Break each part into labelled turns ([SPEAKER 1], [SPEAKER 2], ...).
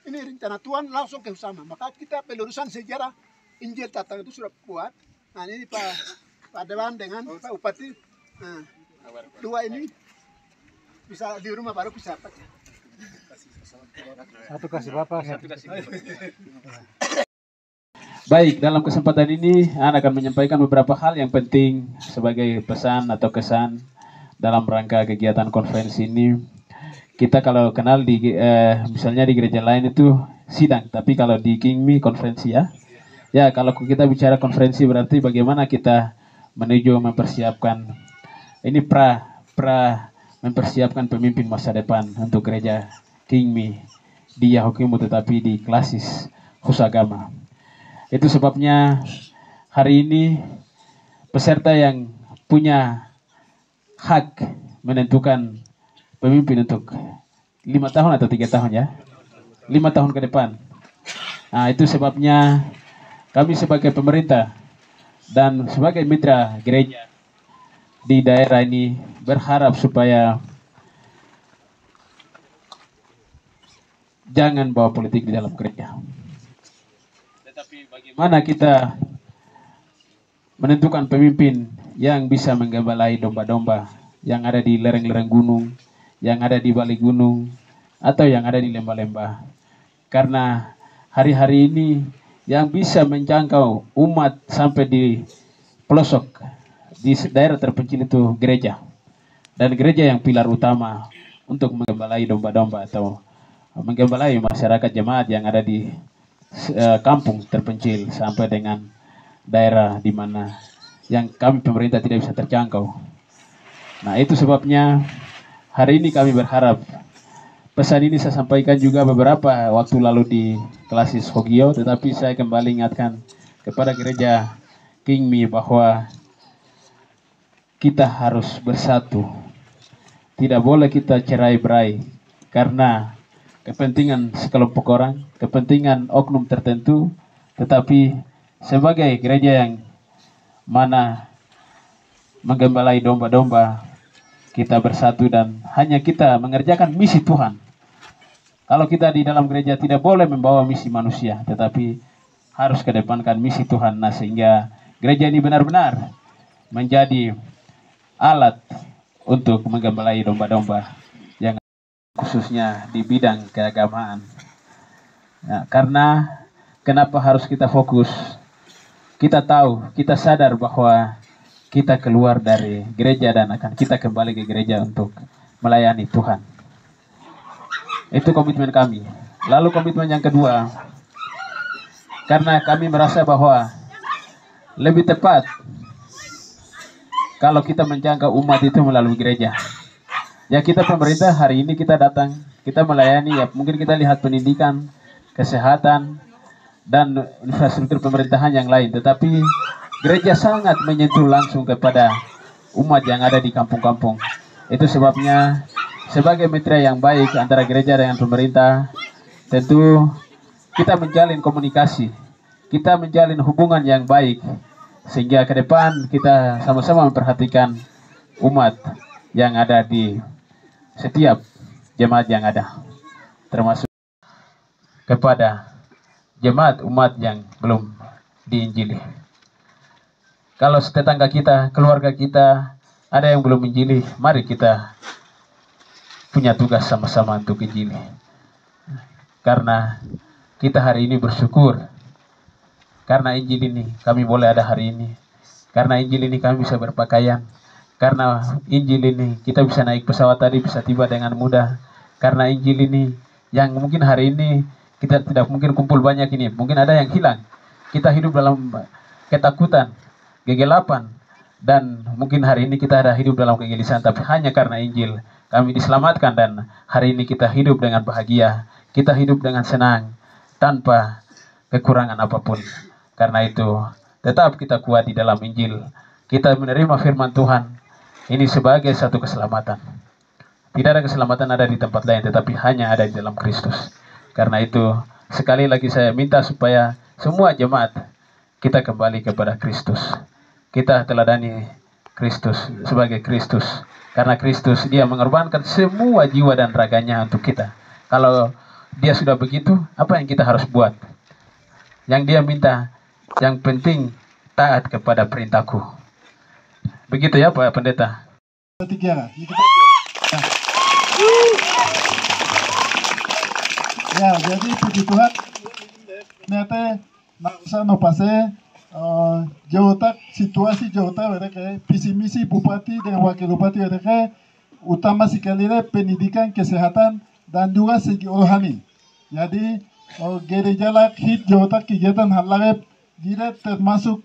[SPEAKER 1] Ini rencana Tuhan langsung ke Usama. Maka kita pelurusan sejarah Injil Tatang itu sudah kuat. Nah ini Pak Dewan dengan Pak Bupati. Nah, dua ini bisa di rumah baru bisa pakai.
[SPEAKER 2] Satu kasih Bapak, satu kasih
[SPEAKER 3] Baik, dalam kesempatan ini Ana akan menyampaikan beberapa hal yang penting sebagai pesan atau kesan dalam rangka kegiatan konferensi ini. Kita kalau kenal di misalnya di gereja lain itu sidang, tapi kalau di Kingmi konferensi ya. Ya, kalau kita bicara konferensi berarti bagaimana kita menuju mempersiapkan ini mempersiapkan pemimpin masa depan untuk gereja Kingmi di Yahokimu tetapi di klasis khusus agama. Itu sebabnya hari ini peserta yang punya hak menentukan pemimpin untuk 5 tahun atau 3 tahun ya. 5 tahun ke depan. Nah, itu sebabnya kami sebagai pemerintah dan sebagai mitra gereja di daerah ini berharap supaya jangan bawa politik di dalam gereja. Tetapi bagaimana kita menentukan pemimpin yang bisa menggembalai domba-domba yang ada di lereng-lereng gunung, yang ada di balik gunung, atau yang ada di lembah-lembah. Karena hari-hari ini yang bisa menjangkau umat sampai di pelosok, di daerah terpencil itu gereja. Dan gereja yang pilar utama untuk menggembalai domba-domba atau menggembalai masyarakat jemaat yang ada di kampung terpencil sampai dengan daerah di mana yang kami pemerintah tidak bisa terjangkau. Nah, itu sebabnya hari ini kami berharap pesan ini saya sampaikan juga beberapa waktu lalu di klasis Hogio, tetapi saya kembali ingatkan kepada gereja Kingmi bahwa kita harus bersatu. Tidak boleh kita cerai-berai karena kepentingan sekelompok orang, kepentingan oknum tertentu, tetapi sebagai gereja yang mana menggembalai domba-domba, kita bersatu dan hanya kita mengerjakan misi Tuhan. Kalau kita di dalam gereja tidak boleh membawa misi manusia, tetapi harus kedepankan misi Tuhan. Nah, sehingga gereja ini benar-benar menjadi alat untuk menggembalai domba-domba yang khususnya di bidang keagamaan. Nah, karena kenapa harus kita fokus? Kita tahu, kita sadar bahwa kita keluar dari gereja dan akan kita kembali ke gereja untuk melayani Tuhan. Itu komitmen kami. Lalu komitmen yang kedua, karena kami merasa bahwa lebih tepat kalau kita menjangkau umat itu melalui gereja. Ya, kita pemerintah hari ini kita datang, kita melayani, ya mungkin kita lihat pendidikan, kesehatan, dan infrastruktur pemerintahan yang lain. Tetapi gereja sangat menyentuh langsung kepada umat yang ada di kampung-kampung. Itu sebabnya sebagai mitra yang baik antara gereja dengan pemerintah, tentu kita menjalin komunikasi, kita menjalin hubungan yang baik, sehingga ke depan kita sama-sama memperhatikan umat yang ada di setiap jemaat yang ada, termasuk kepada jemaat umat yang belum diinjili. Kalau tetangga kita, keluarga kita ada yang belum injili, mari kita punya tugas sama-sama untuk injili. Karena kita hari ini bersyukur karena Injil ini kami boleh ada hari ini. Karena Injil ini kami bisa berpakaian. Karena Injil ini kita bisa naik pesawat tadi, bisa tiba dengan mudah. Karena Injil ini yang mungkin hari ini kita tidak mungkin kumpul banyak ini, mungkin ada yang hilang. Kita hidup dalam ketakutan, kegelapan, dan mungkin hari ini kita ada hidup dalam kegelisahan, tapi hanya karena Injil kami diselamatkan dan hari ini kita hidup dengan bahagia, kita hidup dengan senang, tanpa kekurangan apapun. Karena itu tetap kita kuat di dalam Injil. Kita menerima firman Tuhan ini sebagai satu keselamatan. Tidak ada keselamatan ada di tempat lain, tetapi hanya ada di dalam Kristus. Karena itu sekali lagi saya minta supaya semua jemaat kita kembali kepada Kristus. Kita teladani Kristus sebagai Kristus Karena Kristus dia mengorbankan semua jiwa dan raganya untuk kita. Kalau dia sudah begitu, apa yang kita harus buat? Yang dia minta, yang penting taat kepada perintahku. Begitu ya Pak Pendeta.
[SPEAKER 2] Ya, jadi puji Tuhan, ternyata nasa no pase Jawa situasi Jawa mereka visi misi bupati dengan wakil bupati mereka utama sekali pendidikan, kesehatan dan juga segi rohani. Jadi gereja lak hit Jawa kegiatan hal lain tidak termasuk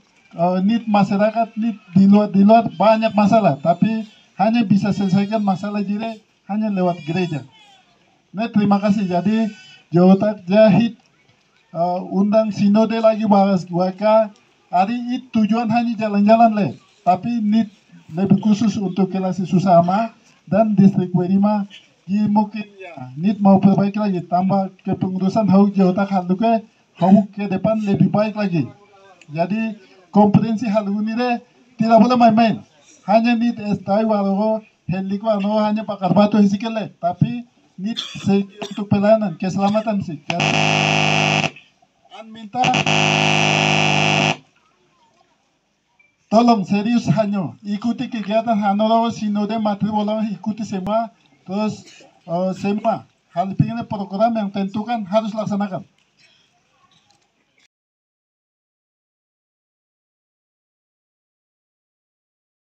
[SPEAKER 2] nit masyarakat nit di luar banyak masalah, tapi hanya bisa selesaikan masalah jire hanya lewat gereja. Nah, terima kasih. Jadi Jawa Jahit undang sinode lagi bahas waka hari itu tujuan hanya jalan-jalan le, tapi nit lebih khusus untuk kelas Susama dan distrik Werima di mungkin ya nit mau perbaiki lagi tambah kepengurusan hau Jawa Haluke hau ke depan lebih baik lagi. Jadi kompetensi hal ini tidak boleh main-main. Hanya nit estai warogo heliko ano hanya pakar batu hisikele, tapi nit untuk pelayanan keselamatan sih. An minta tolong serius hanya ikuti kegiatan Hanoro Sinode Matri Bolang, ikuti semua, terus semua hal pengen program yang tentukan harus laksanakan.